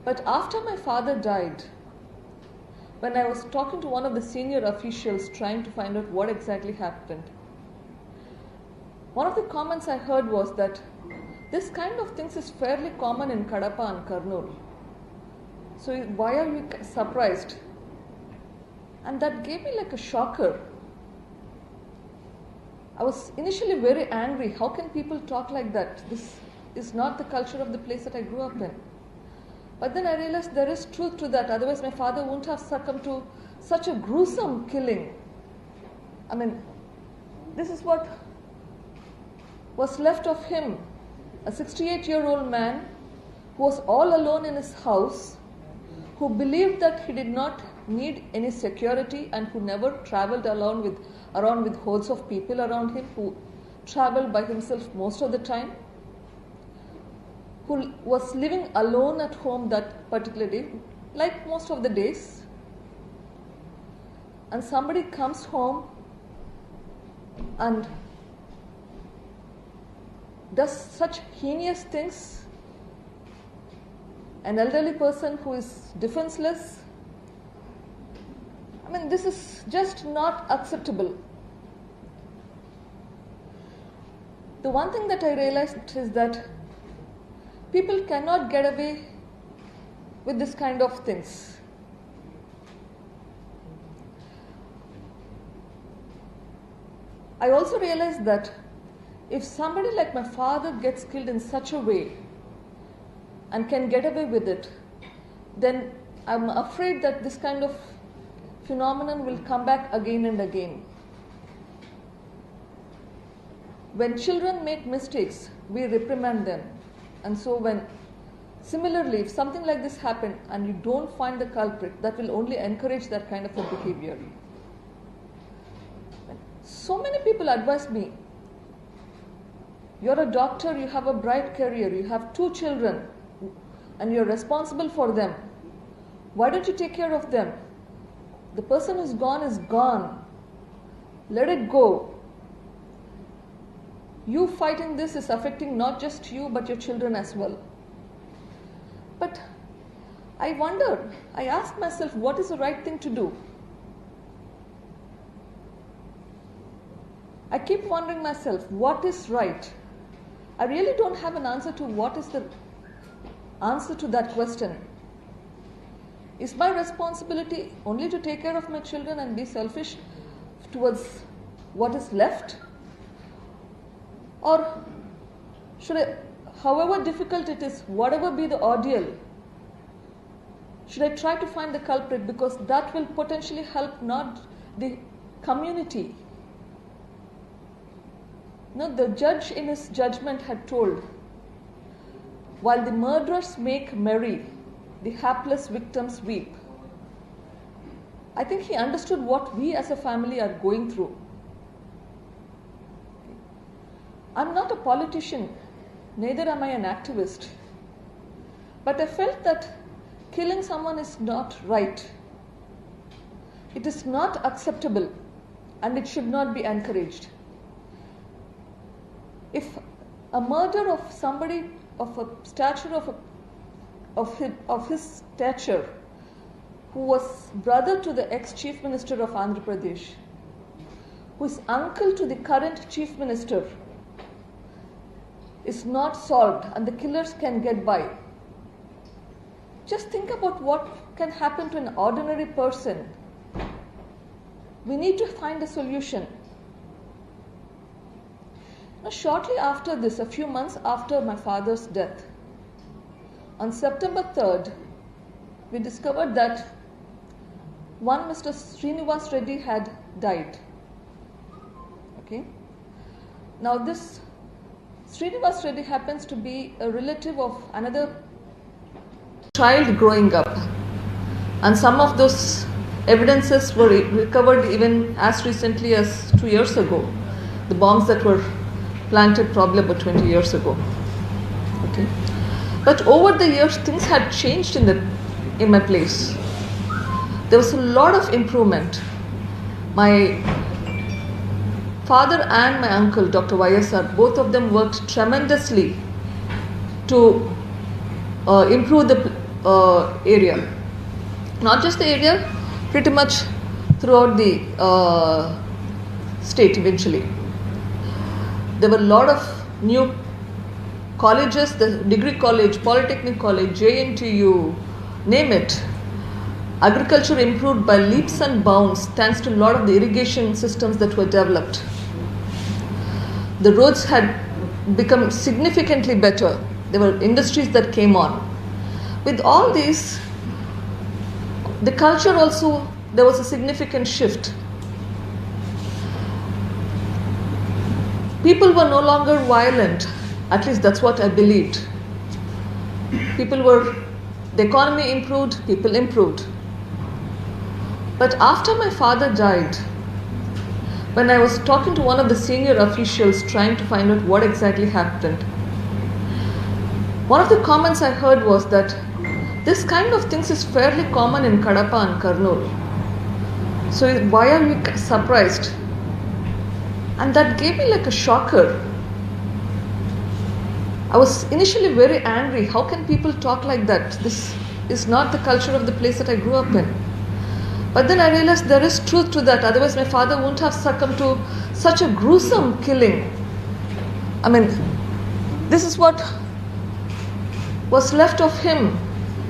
But after my father died, when I was talking to one of the senior officials trying to find out what exactly happened, one of the comments I heard was that this kind of things is fairly common in Kadapa and Kurnool. So why are you surprised? And that gave me like a shocker. I was initially very angry. How can people talk like that? This is not the culture of the place that I grew up in. But then I realized there is truth to that. Otherwise my father wouldn't have succumbed to such a gruesome killing. I mean, this is what was left of him. A 68-year-old man who was all alone in his house, who believed that he did not need any security and who never traveled around with hordes of people around him, who traveled by himself most of the time, who was living alone at home that particular day, like most of the days. And somebody comes home and does such heinous things. An elderly person who is defenseless. I mean, this is just not acceptable. The one thing that I realized is that people cannot get away with this kind of things. I also realized that if somebody like my father gets killed in such a way and can get away with it, then I'm afraid that this kind of phenomenon will come back again and again. When children make mistakes, we reprimand them. And so similarly, if something like this happens and you don't find the culprit, that will only encourage that kind of a behavior. So many people advise me, you're a doctor, you have a bright career, you have 2 children, and you're responsible for them. Why don't you take care of them? The person who's gone is gone. Let it go. You fighting this is affecting not just you but your children as well. But I wonder, I ask myself, what is the right thing to do? I keep wondering myself, what is right? I really don't have an answer to what is the answer to that question. Is my responsibility only to take care of my children and be selfish towards what is left? Or should I, however difficult it is, whatever be the ordeal, should I try to find the culprit, because that will potentially help not the community. No, the judge in his judgment had told, while the murderers make merry, the hapless victims weep. I think he understood what we as a family are going through. I'm not a politician, neither am I an activist. But I felt that killing someone is not right. It is not acceptable and it should not be encouraged. If a murder of somebody of a stature of his stature, who was brother to the ex-Chief Minister of Andhra Pradesh, who is uncle to the current Chief Minister, is not solved and the killers can get by, just think about what can happen to an ordinary person. We need to find a solution. Now, shortly after this, a few months after my father's death, on September 3rd, we discovered that one Mr. Sunitha Reddy had died. Okay. Now this Sunitha Reddy happens to be a relative of another child growing up, and some of those evidences were recovered even as recently as 2 years ago. The bombs that were planted probably about 20 years ago. Okay. But over the years, things had changed in my place. There was a lot of improvement. My father and my uncle, Dr. YSR, both of them worked tremendously to improve the area. Not just the area, pretty much throughout the state eventually. There were a lot of new colleges, the degree college, polytechnic college, JNTU, name it. Agriculture improved by leaps and bounds thanks to a lot of the irrigation systems that were developed. The roads had become significantly better. There were industries that came on. With all these, the culture also, there was a significant shift. People were no longer violent, at least that's what I believed. The economy improved, people improved. But after my father died, when I was talking to one of the senior officials trying to find out what exactly happened, one of the comments I heard was that this kind of things is fairly common in Kadapa and Kurnool. So why are you surprised? And that gave me like a shocker. I was initially very angry. How can people talk like that? This is not the culture of the place that I grew up in. But then I realized there is truth to that. Otherwise my father wouldn't have succumbed to such a gruesome killing. I mean, this is what was left of him